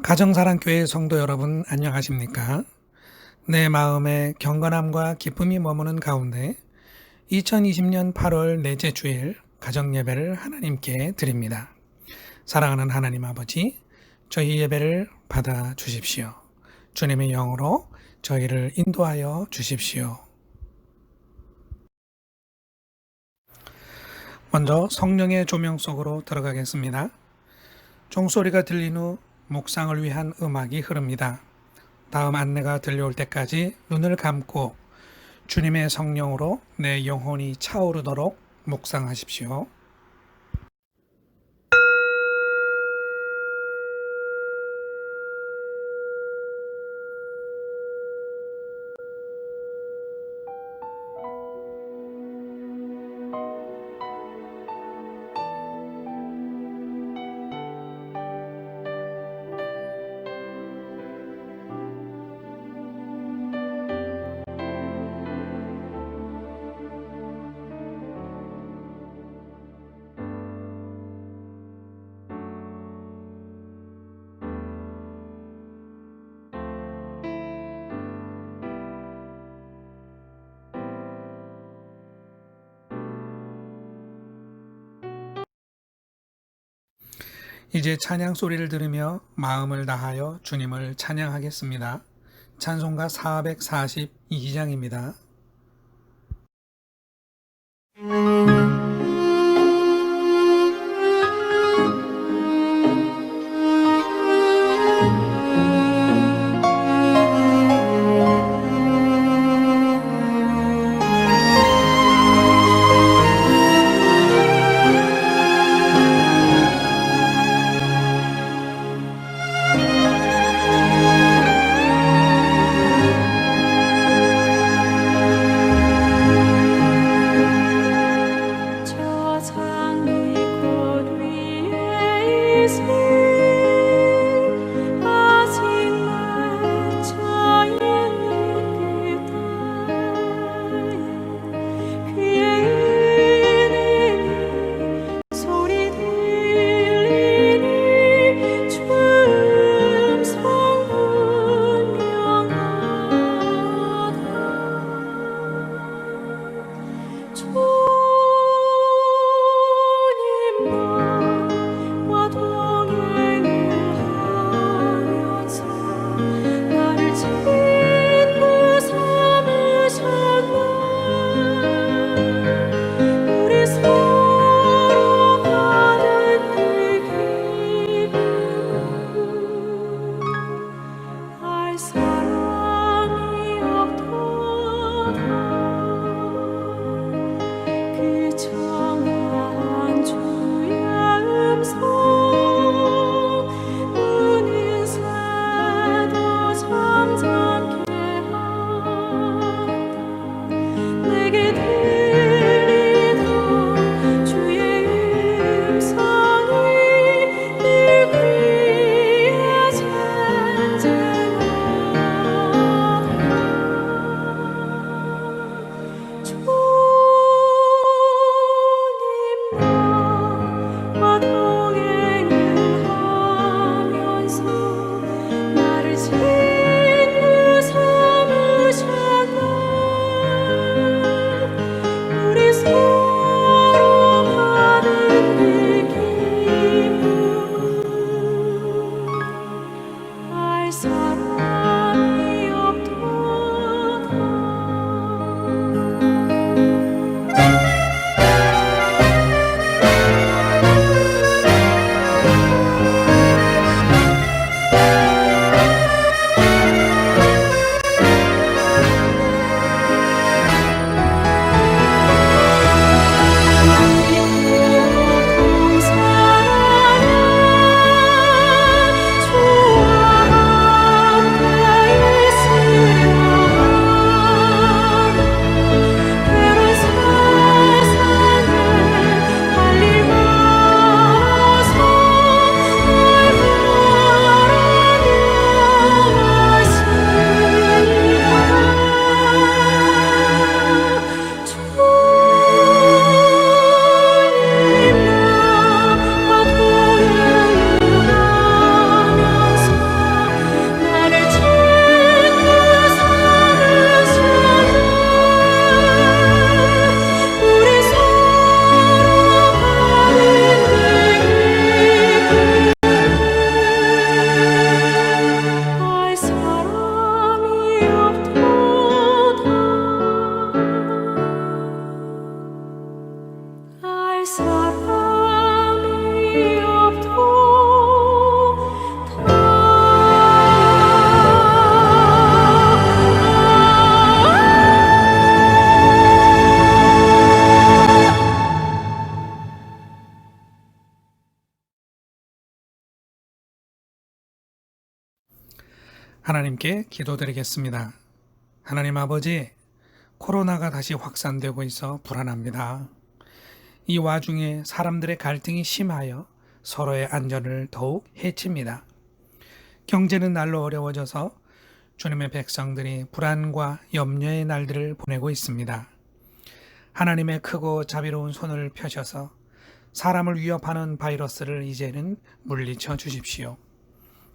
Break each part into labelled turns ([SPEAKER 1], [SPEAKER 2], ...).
[SPEAKER 1] 가정사랑교회 성도 여러분 안녕하십니까? 내 마음에 경건함과 기쁨이 머무는 가운데 2020년 8월 넷째 주일 가정예배를 하나님께 드립니다. 사랑하는 하나님 아버지, 저희 예배를 받아 주십시오. 주님의 영으로 저희를 인도하여 주십시오. 먼저 성령의 조명 속으로 들어가겠습니다. 종소리가 들린 후 묵상을 위한 음악이 흐릅니다. 다음 안내가 들려올 때까지 눈을 감고 주님의 성령으로 내 영혼이 차오르도록 묵상하십시오. 이제 찬양 소리를 들으며 마음을 다하여 주님을 찬양하겠습니다. 찬송가 442장입니다. 하나님께 기도드리겠습니다. 하나님 아버지, 코로나가 다시 확산되고 있어 불안합니다. 이 와중에 사람들의 갈등이 심하여 서로의 안전을 더욱 해칩니다. 경제는 날로 어려워져서 주님의 백성들이 불안과 염려의 날들을 보내고 있습니다. 하나님의 크고 자비로운 손을 펴셔서 사람을 위협하는 바이러스를 이제는 물리쳐 주십시오.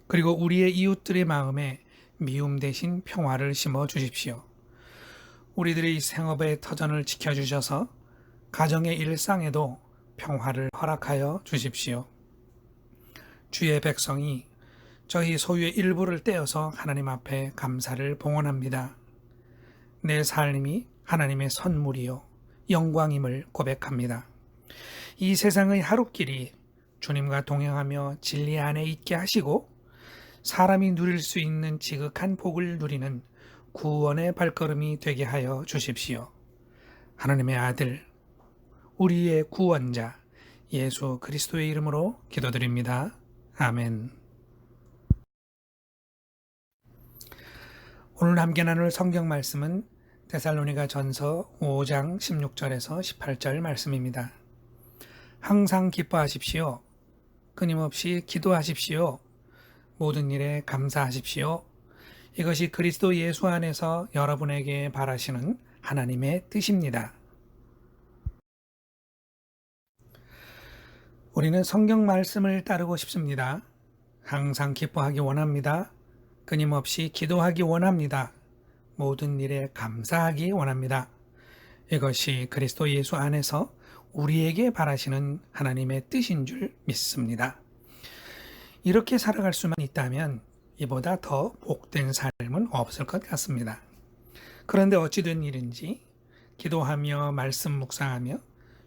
[SPEAKER 1] 그리고 우리의 이웃들의 마음에 미움 대신 평화를 심어 주십시오. 우리들의 생업의 터전을 지켜주셔서 가정의 일상에도 평화를 허락하여 주십시오. 주의 백성이 저희 소유의 일부를 떼어서 하나님 앞에 감사를 봉헌합니다. 내 삶이 하나님의 선물이요 영광임을 고백합니다. 이 세상의 하루길이 주님과 동행하며 진리 안에 있게 하시고 사람이 누릴 수 있는 지극한 복을 누리는 구원의 발걸음이 되게 하여 주십시오. 하나님의 아들, 우리의 구원자 예수 그리스도의 이름으로 기도드립니다. 아멘. 오늘 함께 나눌 성경 말씀은 데살로니가 전서 5장 16절에서 18절 말씀입니다. 항상 기뻐하십시오. 끊임없이 기도하십시오. 모든 일에 감사하십시오. 이것이 그리스도 예수 안에서 여러분에게 바라시는 하나님의 뜻입니다. 우리는 성경 말씀을 따르고 싶습니다. 항상 기뻐하기 원합니다. 끊임없이 기도하기 원합니다. 모든 일에 감사하기 원합니다. 이것이 그리스도 예수 안에서 우리에게 바라시는 하나님의 뜻인 줄 믿습니다. 이렇게 살아갈 수만 있다면 이보다 더 복된 삶은 없을 것 같습니다. 그런데 어찌된 일인지 기도하며 말씀 묵상하며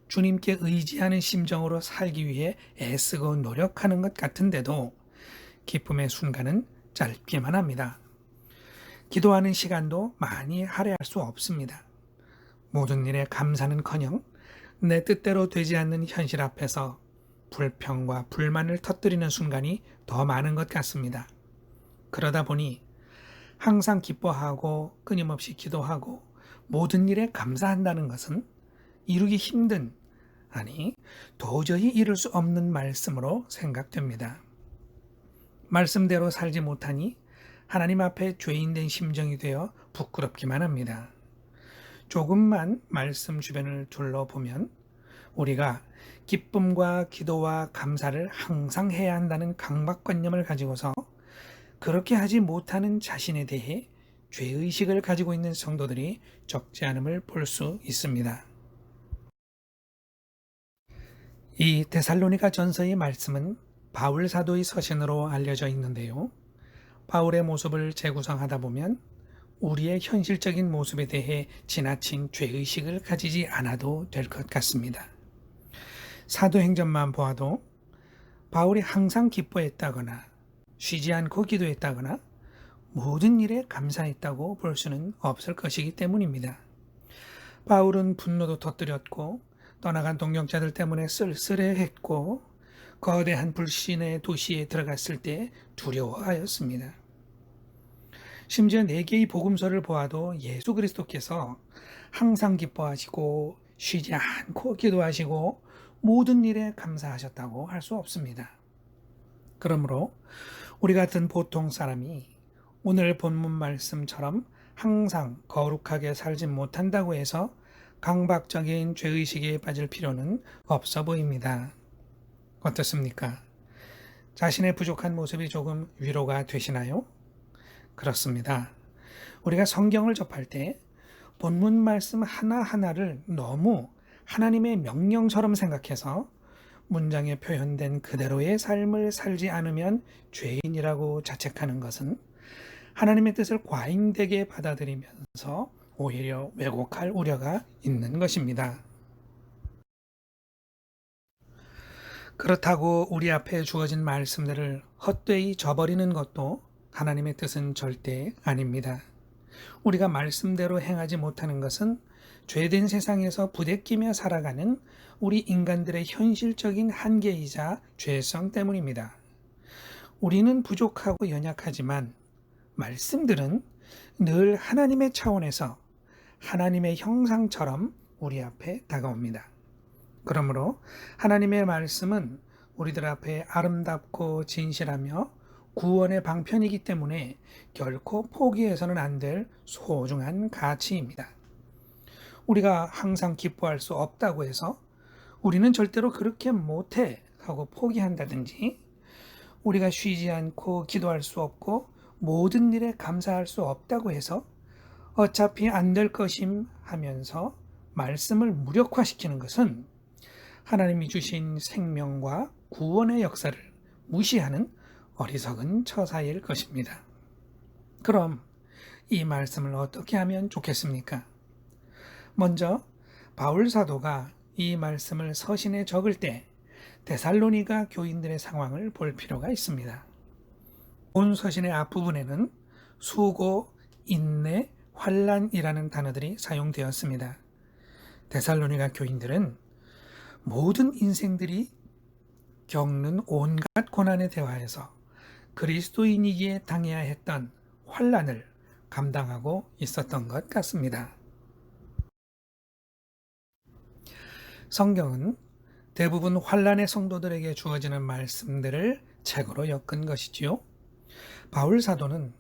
[SPEAKER 1] 주님께 의지하는 심정으로 살기 위해 애쓰고 노력하는 것 같은데도 기쁨의 순간은 짧기만 합니다. 기도하는 시간도 많이 할애할 수 없습니다. 모든 일에 감사는커녕 내 뜻대로 되지 않는 현실 앞에서 불평과 불만을 터뜨리는 순간이 더 많은 것 같습니다. 그러다 보니 항상 기뻐하고 끊임없이 기도하고 모든 일에 감사한다는 것은 이루기 힘든, 아니 도저히 이룰 수 없는 말씀으로 생각됩니다. 말씀대로 살지 못하니 하나님 앞에 죄인된 심정이 되어 부끄럽기만 합니다. 조금만 말씀 주변을 둘러보면 우리가 기쁨과 기도와 감사를 항상 해야 한다는 강박관념을 가지고서 그렇게 하지 못하는 자신에 대해 죄의식을 가지고 있는 성도들이 적지 않음을 볼 수 있습니다. 이 데살로니가 전서의 말씀은 바울 사도의 서신으로 알려져 있는데요. 바울의 모습을 재구성하다 보면 우리의 현실적인 모습에 대해 지나친 죄의식을 가지지 않아도 될 것 같습니다. 사도행전만 보아도 바울이 항상 기뻐했다거나 쉬지 않고 기도했다거나 모든 일에 감사했다고 볼 수는 없을 것이기 때문입니다. 바울은 분노도 터뜨렸고 떠나간 동역자들 때문에 쓸쓸해했고 거대한 불신의 도시에 들어갔을 때 두려워하였습니다. 심지어 4개의 복음서를 보아도 예수 그리스도께서 항상 기뻐하시고 쉬지 않고 기도하시고 모든 일에 감사하셨다고 할 수 없습니다. 그러므로 우리 같은 보통 사람이 오늘 본문 말씀처럼 항상 거룩하게 살지 못한다고 해서 강박적인 죄의식에 빠질 필요는 없어 보입니다. 어떻습니까? 자신의 부족한 모습이 조금 위로가 되시나요? 그렇습니다. 우리가 성경을 접할 때 본문 말씀 하나하나를 너무 하나님의 명령처럼 생각해서 문장에 표현된 그대로의 삶을 살지 않으면 죄인이라고 자책하는 것은 하나님의 뜻을 과잉되게 받아들이면서 오히려 왜곡할 우려가 있는 것입니다. 그렇다고 우리 앞에 주어진 말씀들을 헛되이 저버리는 것도 하나님의 뜻은 절대 아닙니다. 우리가 말씀대로 행하지 못하는 것은 죄된 세상에서 부대끼며 살아가는 우리 인간들의 현실적인 한계이자 죄성 때문입니다. 우리는 부족하고 연약하지만 말씀들은 늘 하나님의 차원에서 하나님의 형상처럼 우리 앞에 다가옵니다. 그러므로 하나님의 말씀은 우리들 앞에 아름답고 진실하며 구원의 방편이기 때문에 결코 포기해서는 안 될 소중한 가치입니다. 우리가 항상 기뻐할 수 없다고 해서 우리는 절대로 그렇게 못해 하고 포기한다든지, 우리가 쉬지 않고 기도할 수 없고 모든 일에 감사할 수 없다고 해서 어차피 안 될 것임 하면서 말씀을 무력화시키는 것은 하나님이 주신 생명과 구원의 역사를 무시하는 어리석은 처사일 것입니다. 그럼 이 말씀을 어떻게 하면 좋겠습니까? 먼저 바울 사도가 이 말씀을 서신에 적을 때 데살로니가 교인들의 상황을 볼 필요가 있습니다. 본 서신의 앞부분에는 수고, 인내, 환난이라는 단어들이 사용되었습니다. 데살로니가 교인들은 모든 인생들이 겪는 온갖 고난에 대하여서 그리스도인이기에 당해야 했던 환난을 감당하고 있었던 것 같습니다. 성경은 대부분 환난의 성도들에게 주어지는 말씀들을 책으로 엮은 것이지요. 바울 사도는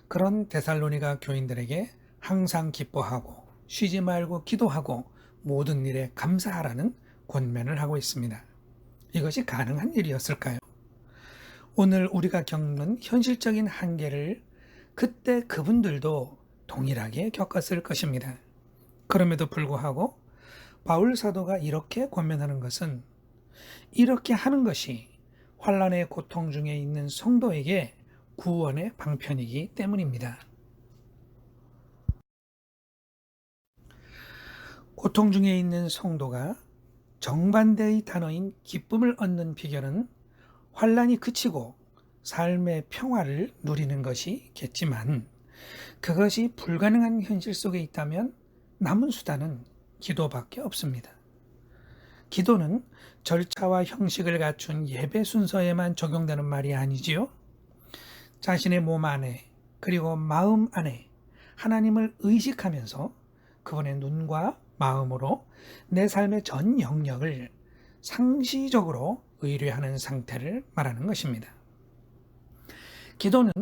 [SPEAKER 1] 그런 데살로니가 교인들에게 항상 기뻐하고 쉬지 말고 기도하고 모든 일에 감사하라는 권면을 하고 있습니다. 이것이 가능한 일이었을까요? 오늘 우리가 겪는 현실적인 한계를 그때 그분들도 동일하게 겪었을 것입니다. 그럼에도 불구하고 바울 사도가 이렇게 권면하는 것은 이렇게 하는 것이 환난의 고통 중에 있는 성도에게 구원의 방편이기 때문입니다. 고통 중에 있는 성도가 정반대의 단어인 기쁨을 얻는 비결은 환난이 그치고 삶의 평화를 누리는 것이겠지만, 그것이 불가능한 현실 속에 있다면 남은 수단은 기도밖에 없습니다. 기도는 절차와 형식을 갖춘 예배 순서에만 적용되는 말이 아니지요. 자신의 몸 안에 그리고 마음 안에 하나님을 의식하면서 그분의 눈과 마음으로 내 삶의 전 영역을 상시적으로 의뢰하는 상태를 말하는 것입니다. 기도는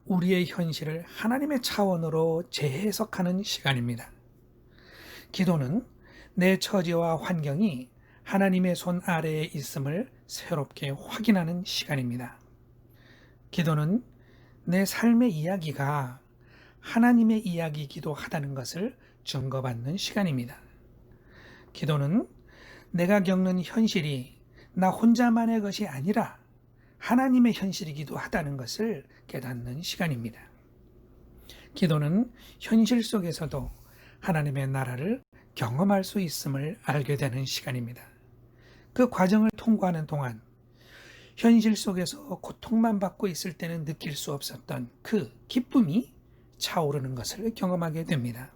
[SPEAKER 1] 우리의 현실을 하나님의 차원으로 재해석하는 시간입니다. 기도는 내 처지와 환경이 하나님의 손 아래에 있음을 새롭게 확인하는 시간입니다. 기도는 내 삶의 이야기가 하나님의 이야기이기도 하다는 것을 증거받는 시간입니다. 기도는 내가 겪는 현실이 나 혼자만의 것이 아니라 하나님의 현실이기도 하다는 것을 깨닫는 시간입니다. 기도는 현실 속에서도 하나님의 나라를 경험할 수 있음을 알게 되는 시간입니다. 그 과정을 통과하는 동안 현실 속에서 고통만 받고 있을 때는 느낄 수 없었던 그 기쁨이 차오르는 것을 경험하게 됩니다.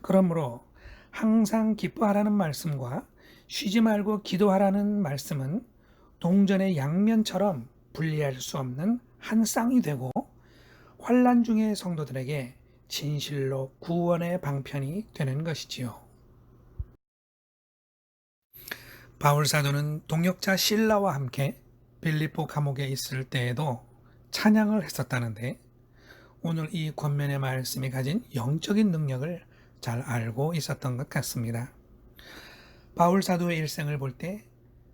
[SPEAKER 1] 그러므로 항상 기뻐하라는 말씀과 쉬지 말고 기도하라는 말씀은 동전의 양면처럼 분리할 수 없는 한 쌍이 되고 환난 중의 성도들에게 진실로 구원의 방편이 되는 것이지요. 바울 사도는 동역자 실라와 함께 빌립보 감옥에 있을 때에도 찬양을 했었다는데, 오늘 이 권면의 말씀이 가진 영적인 능력을 잘 알고 있었던 것 같습니다. 바울 사도의 일생을 볼 때,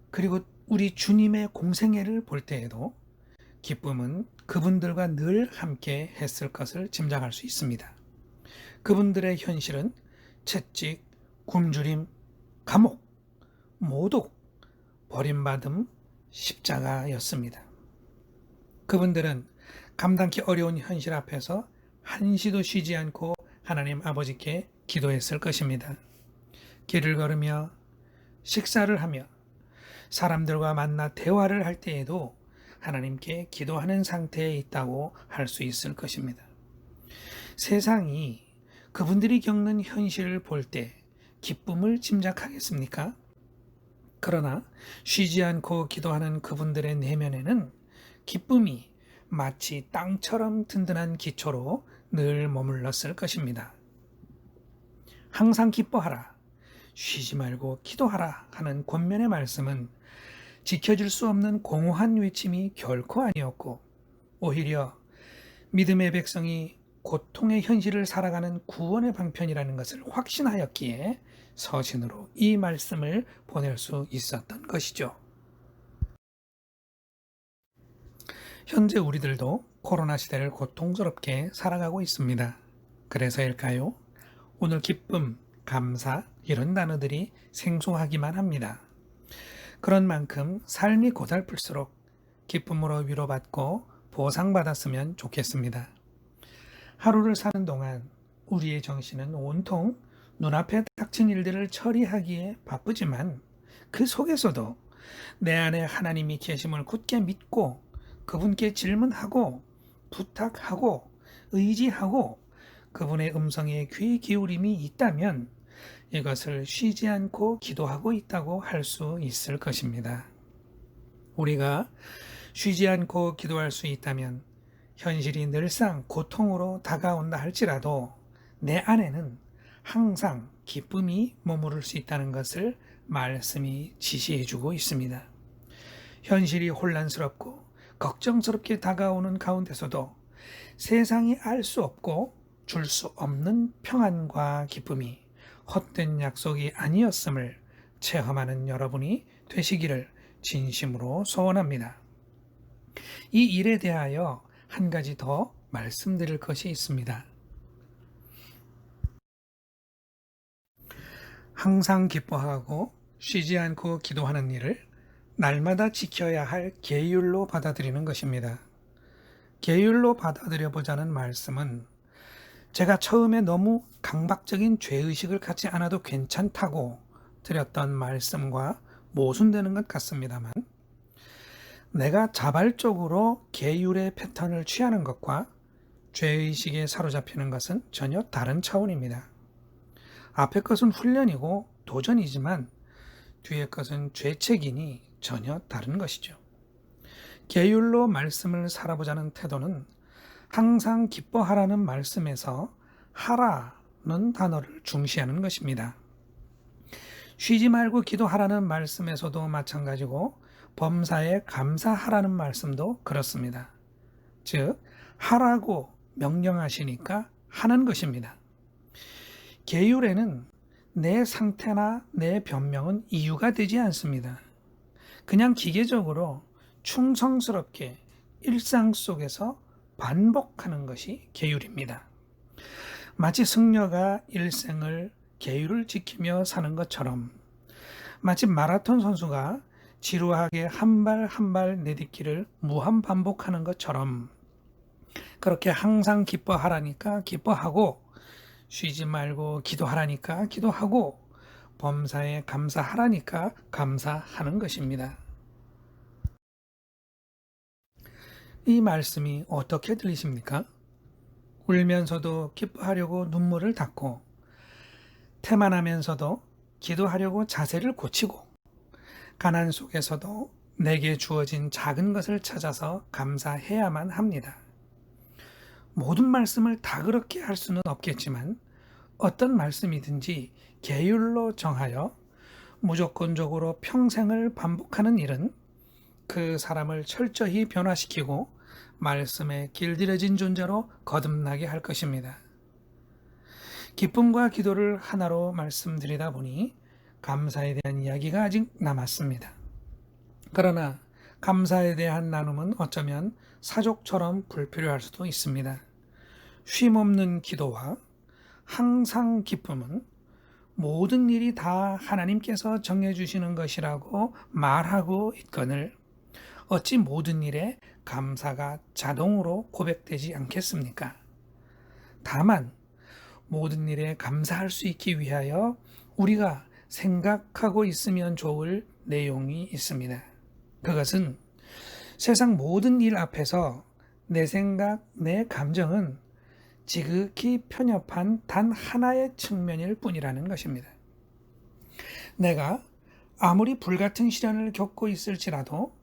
[SPEAKER 1] 그리고 우리 주님의 공생애를 볼 때에도 기쁨은 그분들과 늘 함께 했을 것을 짐작할 수 있습니다. 그분들의 현실은 채찍, 굶주림, 감옥, 모독, 버림받음, 십자가였습니다. 그분들은 감당기 어려운 현실 앞에서 한시도 쉬지 않고 하나님 아버지께 기도했을 것입니다. 길을 걸으며 식사를 하며 사람들과 만나 대화를 할 때에도 하나님께 기도하는 상태에 있다고 할 수 있을 것입니다. 세상이 그분들이 겪는 현실을 볼 때 기쁨을 짐작하겠습니까? 그러나 쉬지 않고 기도하는 그분들의 내면에는 기쁨이 마치 땅처럼 든든한 기초로 늘 머물렀을 것입니다. 항상 기뻐하라, 쉬지 말고 기도하라 하는 권면의 말씀은 지켜질 수 없는 공허한 외침이 결코 아니었고, 오히려 믿음의 백성이 고통의 현실을 살아가는 구원의 방편이라는 것을 확신하였기에 서신으로 이 말씀을 보낼 수 있었던 것이죠. 현재 우리들도 코로나 시대를 고통스럽게 살아가고 있습니다. 그래서일까요? 오늘 기쁨, 감사 이런 단어들이 생소하기만 합니다. 그런 만큼 삶이 고달플수록 기쁨으로 위로받고 보상받았으면 좋겠습니다. 하루를 사는 동안 우리의 정신은 온통 눈앞에 닥친 일들을 처리하기에 바쁘지만 그 속에서도 내 안에 하나님이 계심을 굳게 믿고 그분께 질문하고 부탁하고 의지하고 그분의 음성에 귀 기울임이 있다면 이것을 쉬지 않고 기도하고 있다고 할 수 있을 것입니다. 우리가 쉬지 않고 기도할 수 있다면 현실이 늘상 고통으로 다가온다 할지라도 내 안에는 항상 기쁨이 머무를 수 있다는 것을 말씀이 지시해주고 있습니다. 현실이 혼란스럽고 걱정스럽게 다가오는 가운데서도 세상이 알 수 없고 줄 수 없는 평안과 기쁨이 헛된 약속이 아니었음을 체험하는 여러분이 되시기를 진심으로 소원합니다. 이 일에 대하여 한 가지 더 말씀드릴 것이 있습니다. 항상 기뻐하고 쉬지 않고 기도하는 일을 날마다 지켜야 할 계율로 받아들이는 것입니다. 계율로 받아들여 보자는 말씀은 제가 처음에 너무 강박적인 죄의식을 갖지 않아도 괜찮다고 드렸던 말씀과 모순되는 것 같습니다만, 내가 자발적으로 계율의 패턴을 취하는 것과 죄의식에 사로잡히는 것은 전혀 다른 차원입니다. 앞의 것은 훈련이고 도전이지만 뒤의 것은 죄책이니 전혀 다른 것이죠. 계율로 말씀을 살아보자는 태도는 항상 기뻐하라는 말씀에서 하라는 단어를 중시하는 것입니다. 쉬지 말고 기도하라는 말씀에서도 마찬가지고 범사에 감사하라는 말씀도 그렇습니다. 즉 하라고 명령하시니까 하는 것입니다. 계율에는 내 상태나 내 변명은 이유가 되지 않습니다. 그냥 기계적으로 충성스럽게 일상 속에서 반복하는 것이 계율입니다. 마치 승려가 일생을 계율을 지키며 사는 것처럼, 마치 마라톤 선수가 지루하게 한 발 한 발 내딛기를 무한 반복하는 것처럼 그렇게 항상 기뻐하라니까 기뻐하고 쉬지 말고 기도하라니까 기도하고 범사에 감사하라니까 감사하는 것입니다. 이 말씀이 어떻게 들리십니까? 울면서도 기뻐하려고 눈물을 닦고 태만하면서도 기도하려고 자세를 고치고 가난 속에서도 내게 주어진 작은 것을 찾아서 감사해야만 합니다. 모든 말씀을 다 그렇게 할 수는 없겠지만 어떤 말씀이든지 계율로 정하여 무조건적으로 평생을 반복하는 일은 그 사람을 철저히 변화시키고 말씀에 길들여진 존재로 거듭나게 할 것입니다. 기쁨과 기도를 하나로 말씀드리다 보니 감사에 대한 이야기가 아직 남았습니다. 그러나 감사에 대한 나눔은 어쩌면 사족처럼 불필요할 수도 있습니다. 쉼없는 기도와 항상 기쁨은 모든 일이 다 하나님께서 정해주시는 것이라고 말하고 있거늘 어찌 모든 일에 감사가 자동으로 고백되지 않겠습니까? 다만 모든 일에 감사할 수 있기 위하여 우리가 생각하고 있으면 좋을 내용이 있습니다. 그것은 세상 모든 일 앞에서 내 생각, 내 감정은 지극히 편협한 단 하나의 측면일 뿐이라는 것입니다. 내가 아무리 불같은 시련을 겪고 있을지라도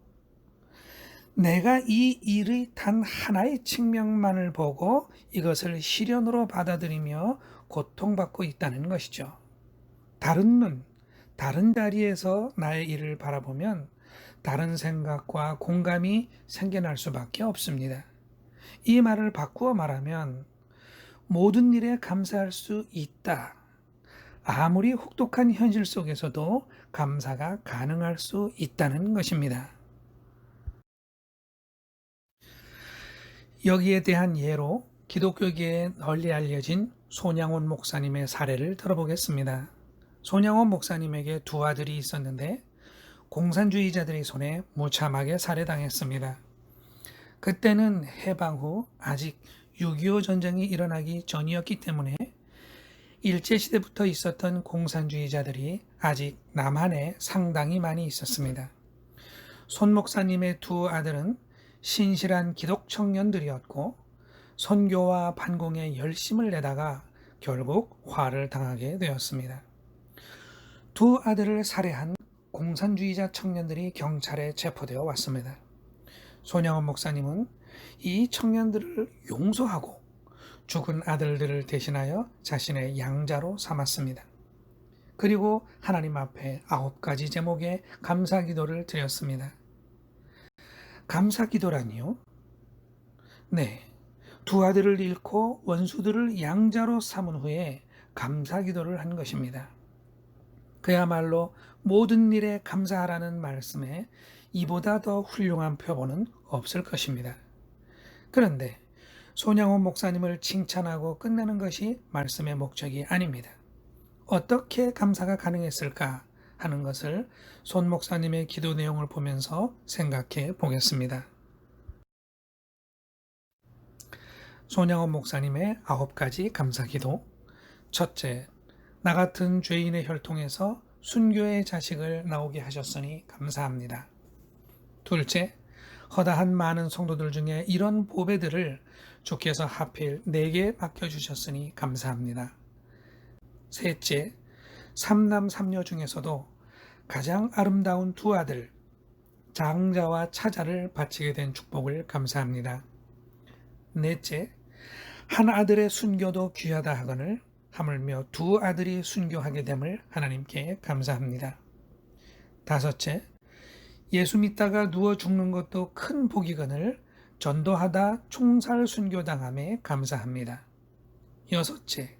[SPEAKER 1] 내가 이 일의 단 하나의 측면만을 보고 이것을 시련으로 받아들이며 고통받고 있다는 것이죠. 다른 눈, 다른 자리에서 나의 일을 바라보면 다른 생각과 공감이 생겨날 수밖에 없습니다. 이 말을 바꾸어 말하면 모든 일에 감사할 수 있다. 아무리 혹독한 현실 속에서도 감사가 가능할 수 있다는 것입니다. 여기에 대한 예로 기독교계에 널리 알려진 손양원 목사님의 사례를 들어보겠습니다. 손양원 목사님에게 두 아들이 있었는데 공산주의자들의 손에 무참하게 살해당했습니다. 그때는 해방 후 아직 6.25 전쟁이 일어나기 전이었기 때문에 일제시대부터 있었던 공산주의자들이 아직 남한에 상당히 많이 있었습니다. 손 목사님의 두 아들은 신실한 기독 청년들이었고 선교와 반공에 열심을 내다가 결국 화를 당하게 되었습니다. 두 아들을 살해한 공산주의자 청년들이 경찰에 체포되어 왔습니다. 손양원 목사님은 이 청년들을 용서하고 죽은 아들들을 대신하여 자신의 양자로 삼았습니다. 그리고 하나님 앞에 9가지 제목의 감사 기도를 드렸습니다. 감사 기도라니요? 네, 두 아들을 잃고 원수들을 양자로 삼은 후에 감사 기도를 한 것입니다. 그야말로 모든 일에 감사하라는 말씀에 이보다 더 훌륭한 표본은 없을 것입니다. 그런데 손양원 목사님을 칭찬하고 끝내는 것이 말씀의 목적이 아닙니다. 어떻게 감사가 가능했을까 하는 것을 손 목사님의 기도 내용을 보면서 생각해 보겠습니다. 손양원 목사님의 9가지 감사 기도. 첫째, 나 같은 죄인의 혈통에서 순교의 자식을 나오게 하셨으니 감사합니다. 둘째, 허다한 많은 성도들 중에 이런 보배들을 주께서 하필 내게 맡겨주셨으니 감사합니다. 셋째, 삼남 삼녀 중에서도 가장 아름다운 두 아들, 장자와 차자를 바치게 된 축복을 감사합니다. 넷째, 한 아들의 순교도 귀하다 하거늘 하물며 두 아들이 순교하게 됨을 하나님께 감사합니다. 다섯째, 예수 믿다가 누워 죽는 것도 큰 복이거늘 전도하다 총살 순교당함에 감사합니다. 여섯째,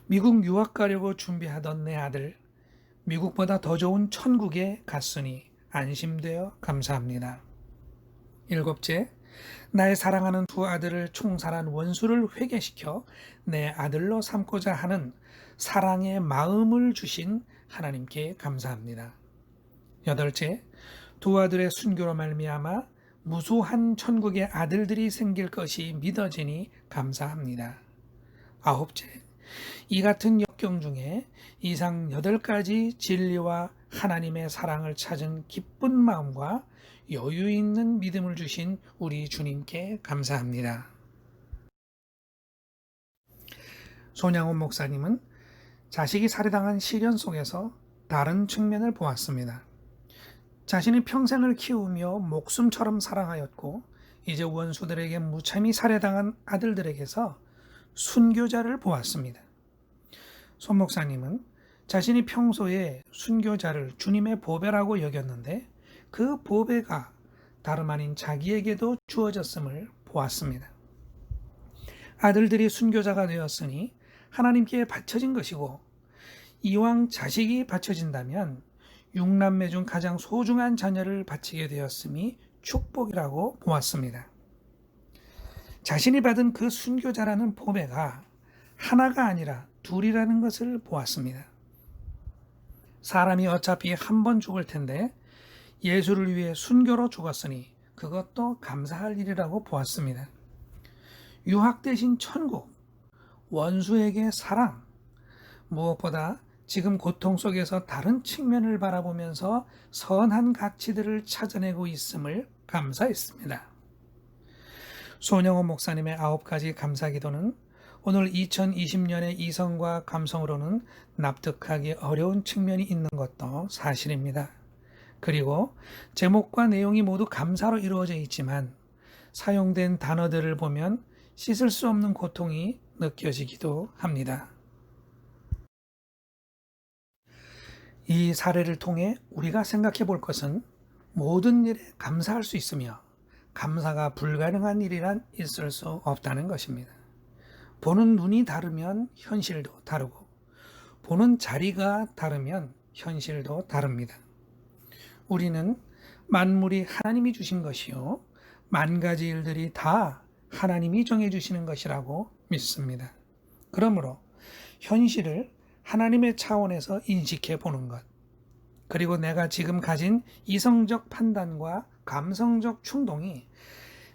[SPEAKER 1] 미국 유학 가려고 준비하던 내 아들, 미국보다 더 좋은 천국에 갔으니 안심되어 감사합니다. 일곱째, 나의 사랑하는 두 아들을 총살한 원수를 회개시켜 내 아들로 삼고자 하는 사랑의 마음을 주신 하나님께 감사합니다. 여덟째, 두 아들의 순교로 말미암아 무수한 천국의 아들들이 생길 것이 믿어지니 감사합니다. 아홉째, 이 같은 역경 중에 이상 8가지 진리와 하나님의 사랑을 찾은 기쁜 마음과 여유 있는 믿음을 주신 우리 주님께 감사합니다. 손양원 목사님은 자식이 살해당한 시련 속에서 다른 측면을 보았습니다. 자신이 평생을 키우며 목숨처럼 사랑하였고 이제 원수들에게 무참히 살해당한 아들들에게서 순교자를 보았습니다. 손 목사님은 자신이 평소에 순교자를 주님의 보배라고 여겼는데 그 보배가 다름 아닌 자기에게도 주어졌음을 보았습니다. 아들들이 순교자가 되었으니 하나님께 바쳐진 것이고 이왕 자식이 바쳐진다면 6남매 중 가장 소중한 자녀를 바치게 되었음이 축복이라고 보았습니다. 자신이 받은 그 순교자라는 보배가 하나가 아니라 둘이라는 것을 보았습니다. 사람이 어차피 한 번 죽을 텐데 예수를 위해 순교로 죽었으니 그것도 감사할 일이라고 보았습니다. 유학 대신 천국, 원수에게 사랑, 무엇보다 지금 고통 속에서 다른 측면을 바라보면서 선한 가치들을 찾아내고 있음을 감사했습니다. 손영호 목사님의 9가지 감사기도는 오늘 2020년의 이성과 감성으로는 납득하기 어려운 측면이 있는 것도 사실입니다. 그리고 제목과 내용이 모두 감사로 이루어져 있지만 사용된 단어들을 보면 씻을 수 없는 고통이 느껴지기도 합니다. 이 사례를 통해 우리가 생각해 볼 것은 모든 일에 감사할 수 있으며 감사가 불가능한 일이란 있을 수 없다는 것입니다. 보는 눈이 다르면 현실도 다르고 보는 자리가 다르면 현실도 다릅니다. 우리는 만물이 하나님이 주신 것이요 만 가지 일들이 다 하나님이 정해주시는 것이라고 믿습니다. 그러므로 현실을 하나님의 차원에서 인식해 보는 것, 그리고 내가 지금 가진 이성적 판단과 감성적 충동이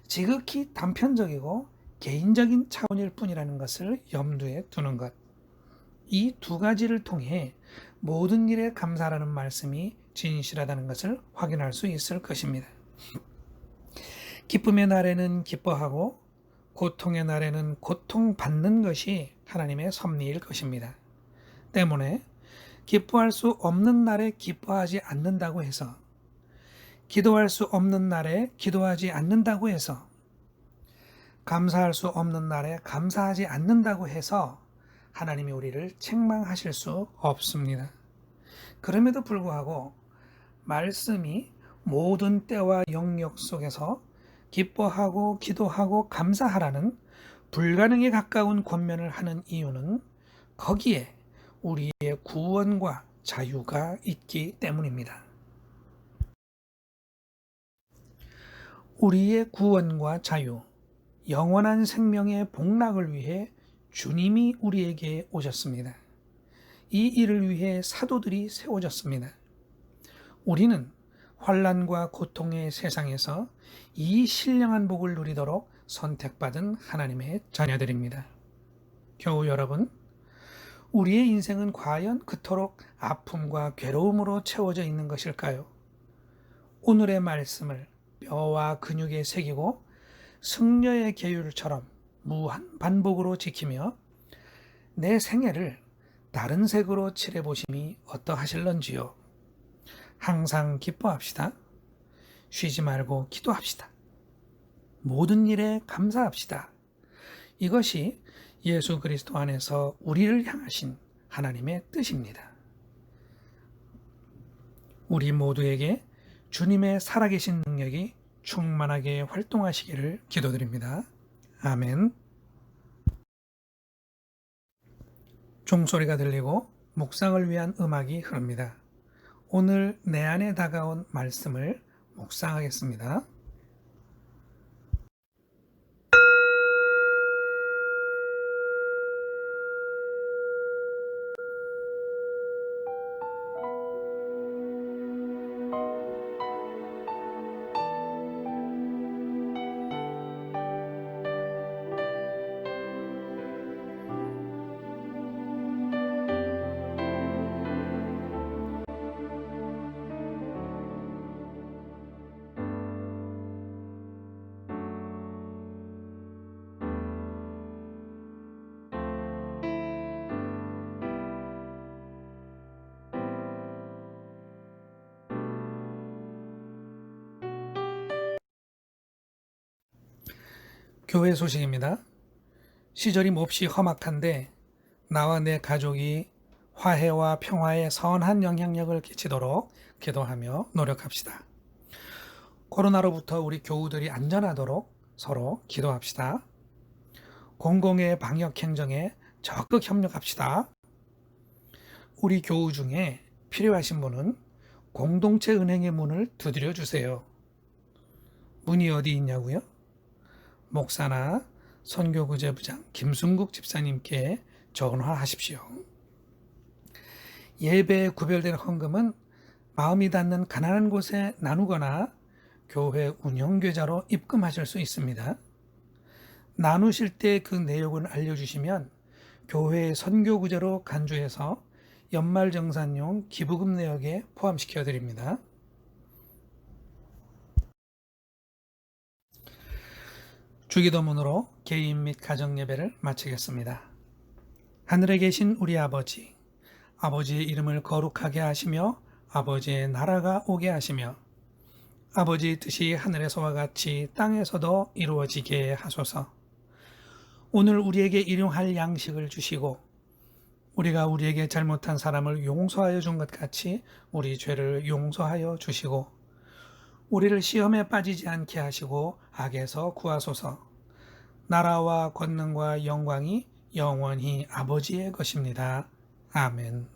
[SPEAKER 1] 지극히 단편적이고 개인적인 차원일 뿐이라는 것을 염두에 두는 것, 이 두 가지를 통해 모든 일에 감사라는 말씀이 진실하다는 것을 확인할 수 있을 것입니다. 기쁨의 날에는 기뻐하고 고통의 날에는 고통받는 것이 하나님의 섭리일 것입니다. 때문에 기뻐할 수 없는 날에 기뻐하지 않는다고 해서, 기도할 수 없는 날에 기도하지 않는다고 해서, 감사할 수 없는 날에 감사하지 않는다고 해서 하나님이 우리를 책망하실 수 없습니다. 그럼에도 불구하고 말씀이 모든 때와 영역 속에서 기뻐하고 기도하고 감사하라는 불가능에 가까운 권면을 하는 이유는 거기에 우리의 구원과 자유가 있기 때문입니다. 우리의 구원과 자유, 영원한 생명의 복락을 위해 주님이 우리에게 오셨습니다. 이 일을 위해 사도들이 세워졌습니다. 우리는 환난과 고통의 세상에서 이 신령한 복을 누리도록 선택받은 하나님의 자녀들입니다. 교우 여러분, 우리의 인생은 과연 그토록 아픔과 괴로움으로 채워져 있는 것일까요? 오늘의 말씀을 뼈와 근육에 새기고 승려의 계율처럼 무한 반복으로 지키며 내 생애를 다른 색으로 칠해보심이 어떠하실런지요? 항상 기뻐합시다. 쉬지 말고 기도합시다. 모든 일에 감사합시다. 이것이 예수 그리스도 안에서 우리를 향하신 하나님의 뜻입니다. 우리 모두에게 주님의 살아계신 능력이 충만하게 활동하시기를 기도드립니다. 아멘. 종소리가 들리고 묵상을 위한 음악이 흐릅니다. 오늘 내 안에 다가온 말씀을 묵상하겠습니다. 교회 소식입니다. 시절이 몹시 험악한데 나와 내 가족이 화해와 평화에 선한 영향력을 끼치도록 기도하며 노력합시다. 코로나로부터 우리 교우들이 안전하도록 서로 기도합시다. 공공의 방역 행정에 적극 협력합시다. 우리 교우 중에 필요하신 분은 공동체 은행의 문을 두드려 주세요. 문이 어디 있냐고요? 목사나 선교구제부장 김순국 집사님께 전화하십시오. 예배에 구별된 헌금은 마음이 닿는 가난한 곳에 나누거나 교회 운영계좌로 입금하실 수 있습니다. 나누실 때 그 내역을 알려주시면 교회의 선교구제로 간주해서 연말정산용 기부금 내역에 포함시켜 드립니다. 주기도문으로 개인 및 가정예배를 마치겠습니다. 하늘에 계신 우리 아버지, 아버지의 이름을 거룩하게 하시며 아버지의 나라가 오게 하시며 아버지 뜻이 하늘에서와 같이 땅에서도 이루어지게 하소서. 오늘 우리에게 일용할 양식을 주시고 우리가 우리에게 잘못한 사람을 용서하여 준 것 같이 우리 죄를 용서하여 주시고 우리를 시험에 빠지지 않게 하시고 악에서 구하소서. 나라와 권능과 영광이 영원히 아버지의 것입니다. 아멘.